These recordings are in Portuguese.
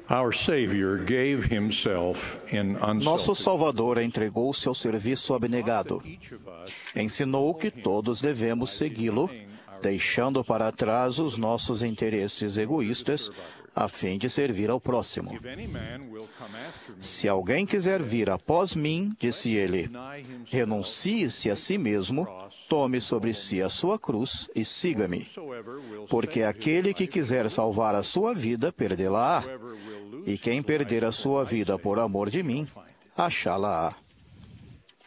Our Savior gave himself in Nosso unselfish. Salvador entregou-se ao serviço abnegado. Ensinou que todos devemos segui-lo, deixando para trás os nossos interesses egoístas, a fim de servir ao próximo. If any man will come after me, Se alguém quiser vir após mim, disse ele, renuncie-se a si mesmo, tome sobre si a sua cruz e siga-me. whosoever will Porque aquele que quiser salvar a sua vida, perdê-la-á. E quem perder a sua vida por amor de mim, achá-la-á.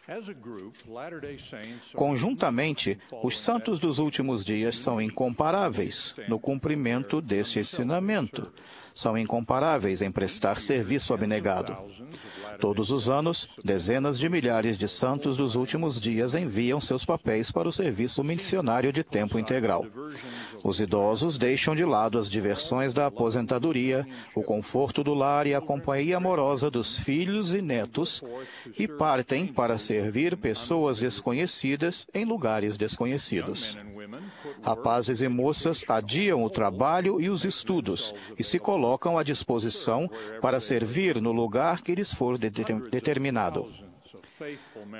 As a group, Latter-day Saints are Conjuntamente, os santos dos últimos dias são incomparáveis no cumprimento desse ensinamento. São incomparáveis em prestar serviço abnegado. Todos os anos, dezenas de milhares de santos dos últimos dias enviam seus papéis para o serviço missionário de tempo integral. Os idosos deixam de lado as diversões da aposentadoria, o conforto do lar e a companhia amorosa dos filhos e netos e partem para servir pessoas desconhecidas em lugares desconhecidos. Rapazes e moças adiam o trabalho e os estudos e se colocam à disposição para servir no lugar que lhes for determinado.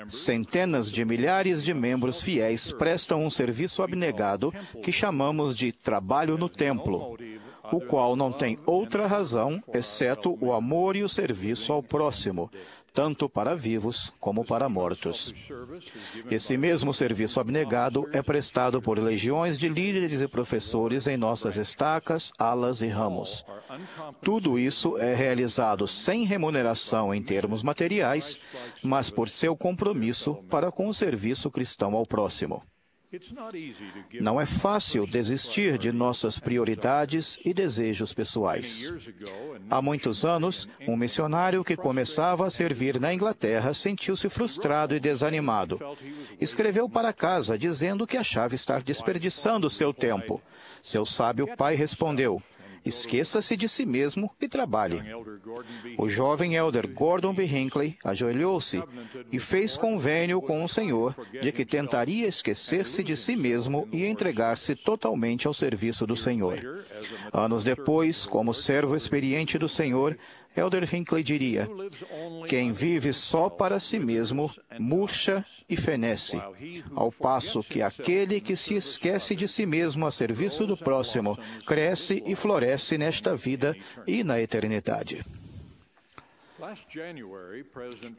Centenas de milhares de membros fiéis prestam um serviço abnegado que chamamos de trabalho no templo, o qual não tem outra razão exceto o amor e o serviço ao próximo, tanto para vivos como para mortos. Esse mesmo serviço abnegado é prestado por legiões de líderes e professores em nossas estacas, alas e ramos. Tudo isso é realizado sem remuneração em termos materiais, mas por seu compromisso para com o serviço cristão ao próximo. Não é fácil desistir de nossas prioridades e desejos pessoais. Há muitos anos, um missionário que começava a servir na Inglaterra sentiu-se frustrado e desanimado. Escreveu para casa dizendo que achava estar desperdiçando seu tempo. Seu sábio pai respondeu: esqueça-se de si mesmo e trabalhe. O jovem elder Gordon B. Hinckley ajoelhou-se e fez convênio com o Senhor de que tentaria esquecer-se de si mesmo e entregar-se totalmente ao serviço do Senhor. Anos depois, como servo experiente do Senhor, Elder Hinckley diria: quem vive só para si mesmo, murcha e fenece, ao passo que aquele que se esquece de si mesmo a serviço do próximo, cresce e floresce nesta vida e na eternidade.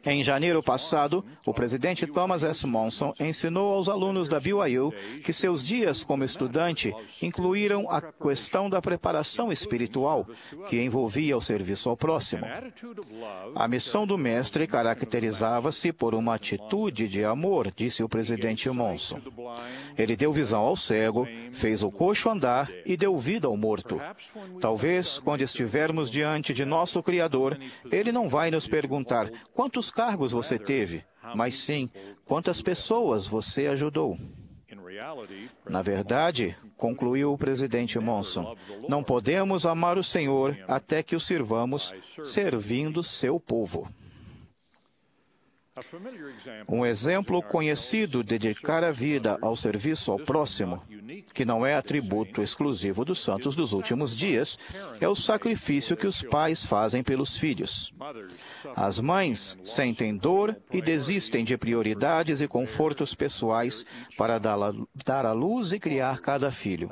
Em janeiro passado, o presidente Thomas S. Monson ensinou aos alunos da BYU que seus dias como estudante incluíram a questão da preparação espiritual, que envolvia o serviço ao próximo. A missão do mestre caracterizava-se por uma atitude de amor, disse o presidente Monson. Ele deu visão ao cego, fez o coxo andar e deu vida ao morto. Talvez, quando estivermos diante de nosso Criador, Ele não vai nos perguntar quantos cargos você teve, mas sim quantas pessoas você ajudou. Na verdade, concluiu o presidente Monson, não podemos amar o Senhor até que o sirvamos servindo seu povo. Um exemplo conhecido de dedicar a vida ao serviço ao próximo, que não é atributo exclusivo dos santos dos últimos dias, é o sacrifício que os pais fazem pelos filhos. As mães sentem dor e desistem de prioridades e confortos pessoais para dar à luz e criar cada filho.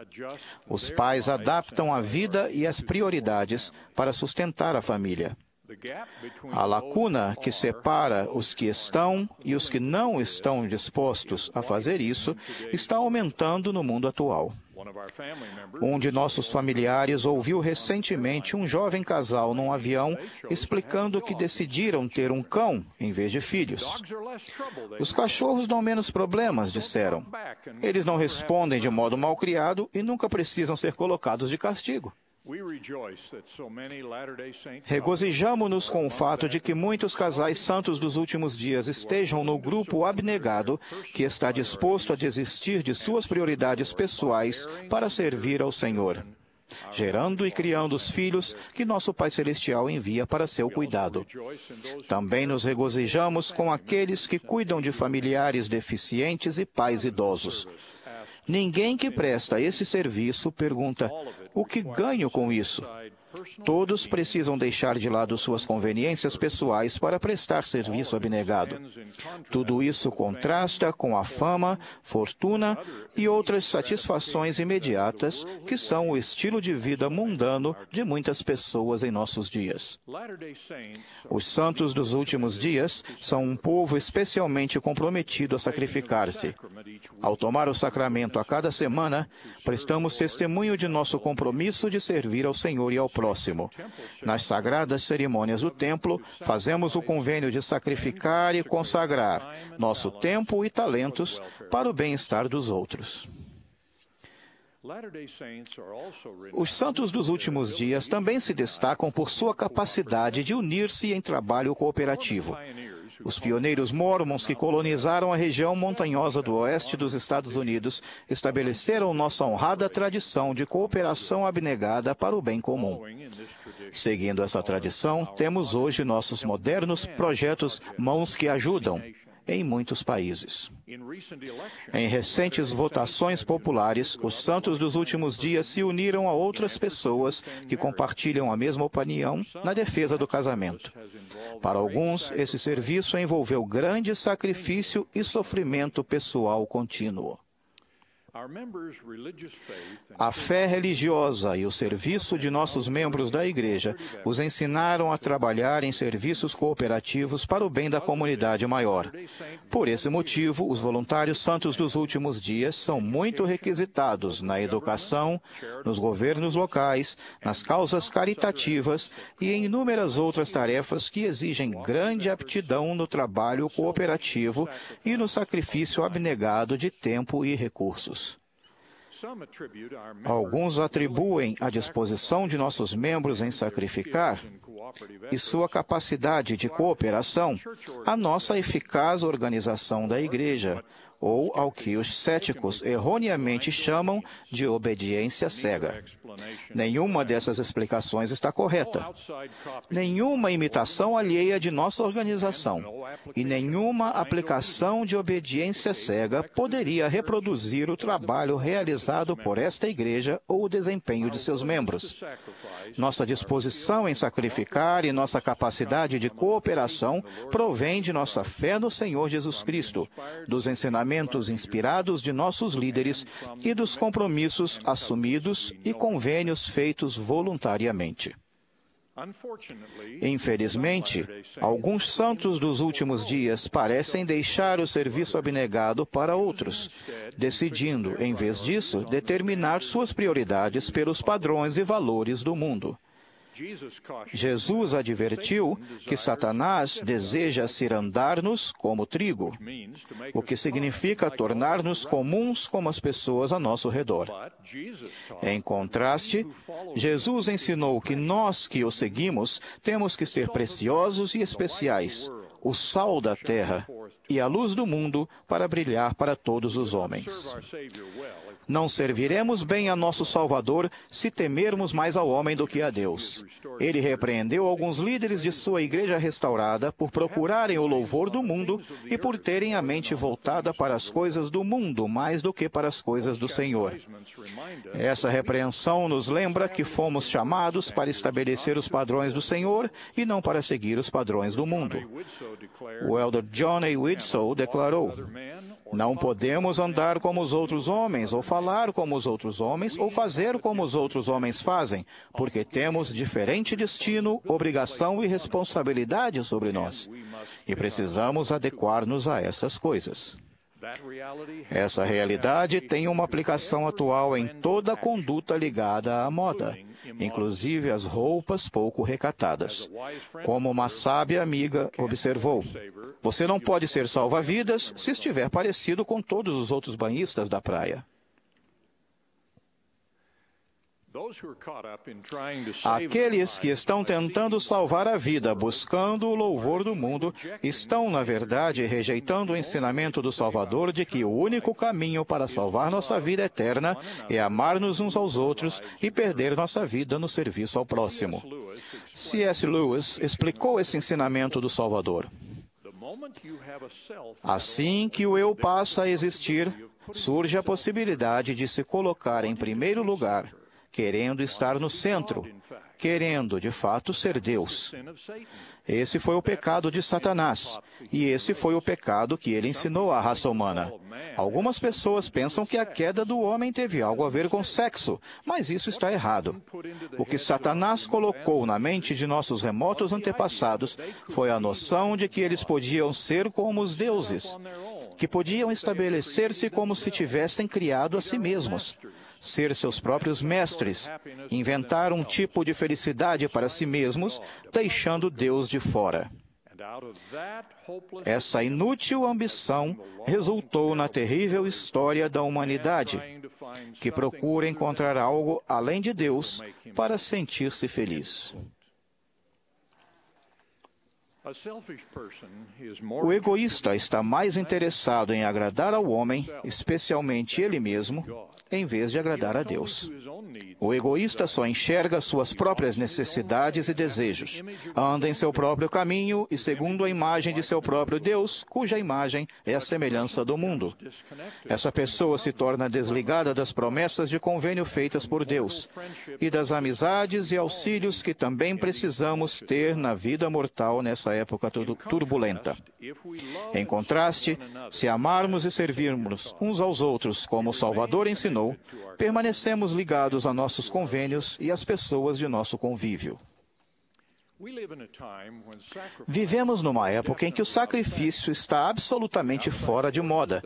Os pais adaptam a vida e as prioridades para sustentar a família. A lacuna que separa os que estão e os que não estão dispostos a fazer isso está aumentando no mundo atual. Um de nossos familiares ouviu recentemente um jovem casal num avião explicando que decidiram ter um cão em vez de filhos. Os cachorros dão menos problemas, disseram. Eles não respondem de modo malcriado e nunca precisam ser colocados de castigo. Regozijamo-nos com o fato de que muitos casais santos dos últimos dias estejam no grupo abnegado que está disposto a desistir de suas prioridades pessoais para servir ao Senhor, gerando e criando os filhos que nosso Pai Celestial envia para seu cuidado. Também nos regozijamos com aqueles que cuidam de familiares deficientes e pais idosos. Ninguém que presta esse serviço pergunta: o que ganho com isso? Todos precisam deixar de lado suas conveniências pessoais para prestar serviço abnegado. Tudo isso contrasta com a fama, fortuna e outras satisfações imediatas que são o estilo de vida mundano de muitas pessoas em nossos dias. Os santos dos últimos dias são um povo especialmente comprometido a sacrificar-se. Ao tomar o sacramento a cada semana, prestamos testemunho de nosso compromisso de servir ao Senhor e ao próximo. Nas sagradas cerimônias do templo, fazemos o convênio de sacrificar e consagrar nosso tempo e talentos para o bem-estar dos outros. Os santos dos últimos dias também se destacam por sua capacidade de unir-se em trabalho cooperativo. Os pioneiros mórmons que colonizaram a região montanhosa do oeste dos Estados Unidos estabeleceram nossa honrada tradição de cooperação abnegada para o bem comum. Seguindo essa tradição, temos hoje nossos modernos projetos Mãos que Ajudam, em muitos países. Em recentes votações populares, os santos dos últimos dias se uniram a outras pessoas que compartilham a mesma opinião na defesa do casamento. Para alguns, esse serviço envolveu grande sacrifício e sofrimento pessoal contínuo. A fé religiosa e o serviço de nossos membros da Igreja os ensinaram a trabalhar em serviços cooperativos para o bem da comunidade maior. Por esse motivo, os voluntários santos dos últimos dias são muito requisitados na educação, nos governos locais, nas causas caritativas e em inúmeras outras tarefas que exigem grande aptidão no trabalho cooperativo e no sacrifício abnegado de tempo e recursos. Alguns atribuem a disposição de nossos membros em sacrificar e sua capacidade de cooperação à nossa eficaz organização da Igreja, ou ao que os céticos erroneamente chamam de obediência cega. Nenhuma dessas explicações está correta. Nenhuma imitação alheia de nossa organização e nenhuma aplicação de obediência cega poderia reproduzir o trabalho realizado por esta Igreja ou o desempenho de seus membros. Nossa disposição em sacrificar e nossa capacidade de cooperação provém de nossa fé no Senhor Jesus Cristo, dos ensinamentos inspirados de nossos líderes e dos compromissos assumidos e convênios feitos voluntariamente. Infelizmente, alguns santos dos últimos dias parecem deixar o serviço abnegado para outros, decidindo, em vez disso, determinar suas prioridades pelos padrões e valores do mundo. Jesus advertiu que Satanás deseja cirandar-nos como trigo, o que significa tornar-nos comuns como as pessoas a nosso redor. Em contraste, Jesus ensinou que nós que o seguimos temos que ser preciosos e especiais, o sal da terra e a luz do mundo para brilhar para todos os homens. Não serviremos bem a nosso Salvador se temermos mais ao homem do que a Deus. Ele repreendeu alguns líderes de sua igreja restaurada por procurarem o louvor do mundo e por terem a mente voltada para as coisas do mundo mais do que para as coisas do Senhor. Essa repreensão nos lembra que fomos chamados para estabelecer os padrões do Senhor e não para seguir os padrões do mundo. O elder John A. Widtsoe declarou: não podemos andar como os outros homens, ou falar como os outros homens, ou fazer como os outros homens fazem, porque temos diferente destino, obrigação e responsabilidade sobre nós. E precisamos adequar-nos a essas coisas. Essa realidade tem uma aplicação atual em toda a conduta ligada à moda, inclusive as roupas pouco recatadas. Como uma sábia amiga observou: você não pode ser salva-vidas se estiver parecido com todos os outros banhistas da praia. Aqueles que estão tentando salvar a vida buscando o louvor do mundo estão, na verdade, rejeitando o ensinamento do Salvador de que o único caminho para salvar nossa vida eterna é amar-nos uns aos outros e perder nossa vida no serviço ao próximo. C.S. Lewis explicou esse ensinamento do Salvador. Assim que o eu passa a existir, surge a possibilidade de se colocar em primeiro lugar, querendo estar no centro, querendo, de fato, ser Deus. Esse foi o pecado de Satanás, e esse foi o pecado que ele ensinou à raça humana. Algumas pessoas pensam que a queda do homem teve algo a ver com sexo, mas isso está errado. O que Satanás colocou na mente de nossos remotos antepassados foi a noção de que eles podiam ser como os deuses, que podiam estabelecer-se como se tivessem criado a si mesmos, ser seus próprios mestres, inventar um tipo de felicidade para si mesmos, deixando Deus de fora. Essa inútil ambição resultou na terrível história da humanidade, que procura encontrar algo além de Deus para sentir-se feliz. O egoísta está mais interessado em agradar ao homem, especialmente ele mesmo, em vez de agradar a Deus. O egoísta só enxerga suas próprias necessidades e desejos, anda em seu próprio caminho e segundo a imagem de seu próprio Deus, cuja imagem é a semelhança do mundo. Essa pessoa se torna desligada das promessas de convênio feitas por Deus e das amizades e auxílios que também precisamos ter na vida mortal nessa época turbulenta. Em contraste, se amarmos e servirmos uns aos outros como o Salvador ensinou, permanecemos ligados a nossos convênios e às pessoas de nosso convívio. Vivemos numa época em que o sacrifício está absolutamente fora de moda,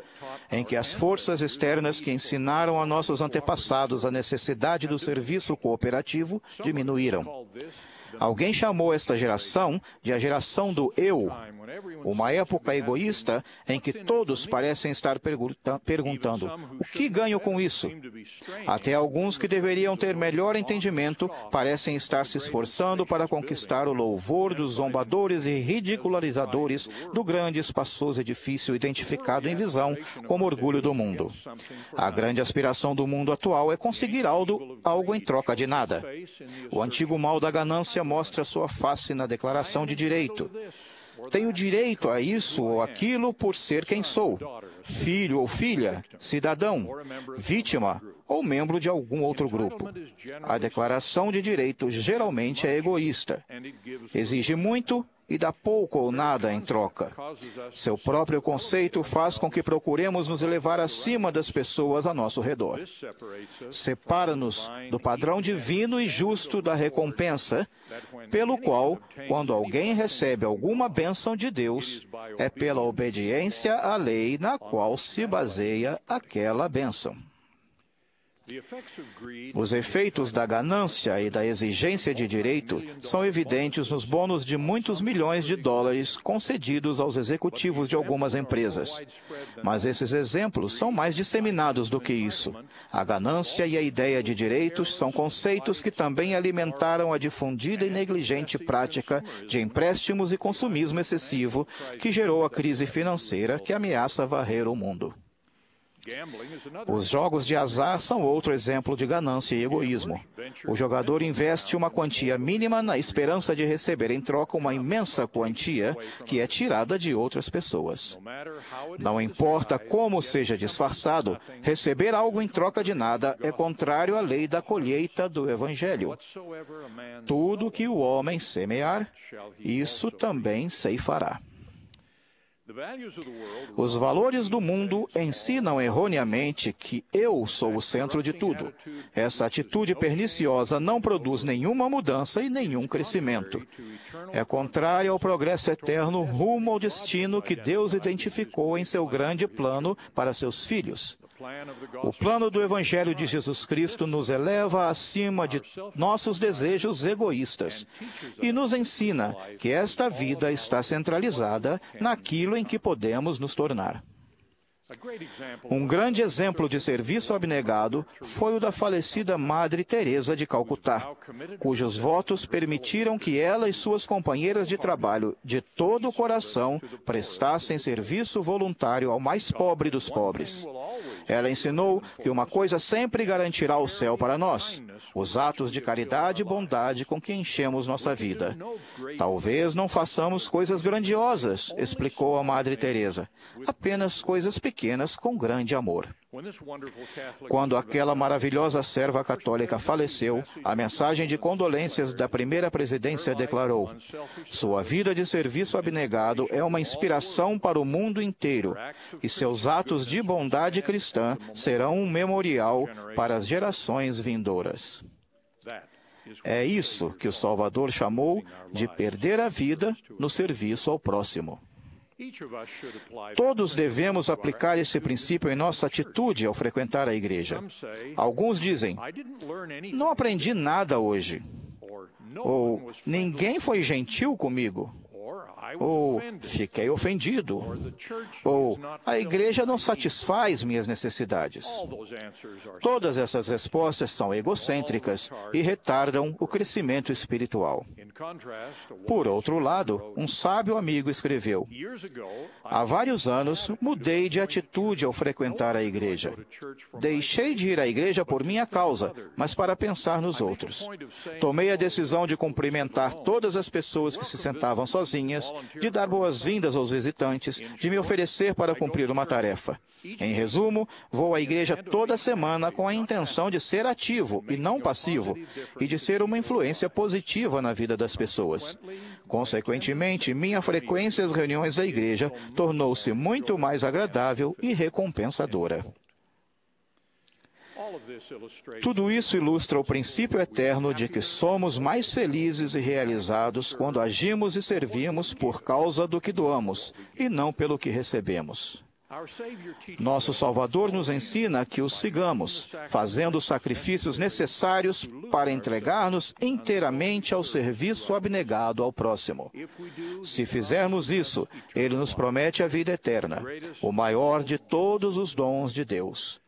em que as forças externas que ensinaram a nossos antepassados a necessidade do serviço cooperativo diminuíram. Alguém chamou esta geração de a geração do eu, uma época egoísta em que todos parecem estar perguntando: o que ganho com isso? Até alguns que deveriam ter melhor entendimento parecem estar se esforçando para conquistar o louvor dos zombadores e ridicularizadores do grande e espaçoso edifício identificado em visão como orgulho do mundo. A grande aspiração do mundo atual é conseguir algo em troca de nada. O antigo mal da ganância mostra sua face na declaração de direito. Tenho direito a isso ou aquilo por ser quem sou, filho ou filha, cidadão, vítima ou membro de algum outro grupo. A declaração de direito geralmente é egoísta. Exige muito e dá pouco ou nada em troca. Seu próprio conceito faz com que procuremos nos elevar acima das pessoas a nosso redor. Separa-nos do padrão divino e justo da recompensa, pelo qual, quando alguém recebe alguma bênção de Deus, é pela obediência à lei na qual se baseia aquela bênção. Os efeitos da ganância e da exigência de direito são evidentes nos bônus de muitos milhões de dólares concedidos aos executivos de algumas empresas. Mas esses exemplos são mais disseminados do que isso. A ganância e a ideia de direitos são conceitos que também alimentaram a difundida e negligente prática de empréstimos e consumismo excessivo que gerou a crise financeira que ameaça varrer o mundo. Os jogos de azar são outro exemplo de ganância e egoísmo. O jogador investe uma quantia mínima na esperança de receber em troca uma imensa quantia que é tirada de outras pessoas. Não importa como seja disfarçado, receber algo em troca de nada é contrário à lei da colheita do Evangelho. Tudo que o homem semear, isso também ceifará. Os valores do mundo ensinam erroneamente que eu sou o centro de tudo. Essa atitude perniciosa não produz nenhuma mudança e nenhum crescimento. É contrária ao progresso eterno rumo ao destino que Deus identificou em seu grande plano para seus filhos. O plano do Evangelho de Jesus Cristo nos eleva acima de nossos desejos egoístas e nos ensina que esta vida está centralizada naquilo em que podemos nos tornar. Um grande exemplo de serviço abnegado foi o da falecida Madre Teresa de Calcutá, cujos votos permitiram que ela e suas companheiras de trabalho, de todo o coração, prestassem serviço voluntário ao mais pobre dos pobres. Ela ensinou que uma coisa sempre garantirá o céu para nós: os atos de caridade e bondade com que enchemos nossa vida. Talvez não façamos coisas grandiosas, explicou a Madre Teresa, apenas coisas pequenas com grande amor. Quando aquela maravilhosa serva católica faleceu, a mensagem de condolências da primeira presidência declarou: "Sua vida de serviço abnegado é uma inspiração para o mundo inteiro, e seus atos de bondade cristã serão um memorial para as gerações vindouras." É isso que o Salvador chamou de perder a vida no serviço ao próximo. Todos devemos aplicar esse princípio em nossa atitude ao frequentar a igreja. Alguns dizem: "Não aprendi nada hoje." Ou "Ninguém foi gentil comigo." Ou "Fiquei ofendido." Ou "A igreja não satisfaz minhas necessidades." Todas essas respostas são egocêntricas e retardam o crescimento espiritual. Por outro lado, um sábio amigo escreveu: "Há vários anos, mudei de atitude ao frequentar a igreja. Deixei de ir à igreja por minha causa, mas para pensar nos outros. Tomei a decisão de cumprimentar todas as pessoas que se sentavam sozinhas, de dar boas-vindas aos visitantes, de me oferecer para cumprir uma tarefa. Em resumo, vou à igreja toda semana com a intenção de ser ativo e não passivo, e de ser uma influência positiva na vida das pessoas. Consequentemente, minha frequência às reuniões da igreja tornou-se muito mais agradável e recompensadora." Tudo isso ilustra o princípio eterno de que somos mais felizes e realizados quando agimos e servimos por causa do que doamos, e não pelo que recebemos. Nosso Salvador nos ensina que o sigamos, fazendo os sacrifícios necessários para entregar-nos inteiramente ao serviço abnegado ao próximo. Se fizermos isso, Ele nos promete a vida eterna, o maior de todos os dons de Deus.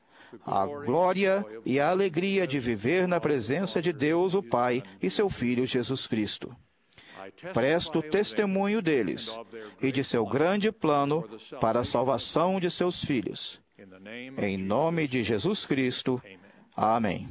A glória e a alegria de viver na presença de Deus, o Pai, e seu Filho Jesus Cristo. Presto testemunho deles e de seu grande plano para a salvação de seus filhos. Em nome de Jesus Cristo. Amém.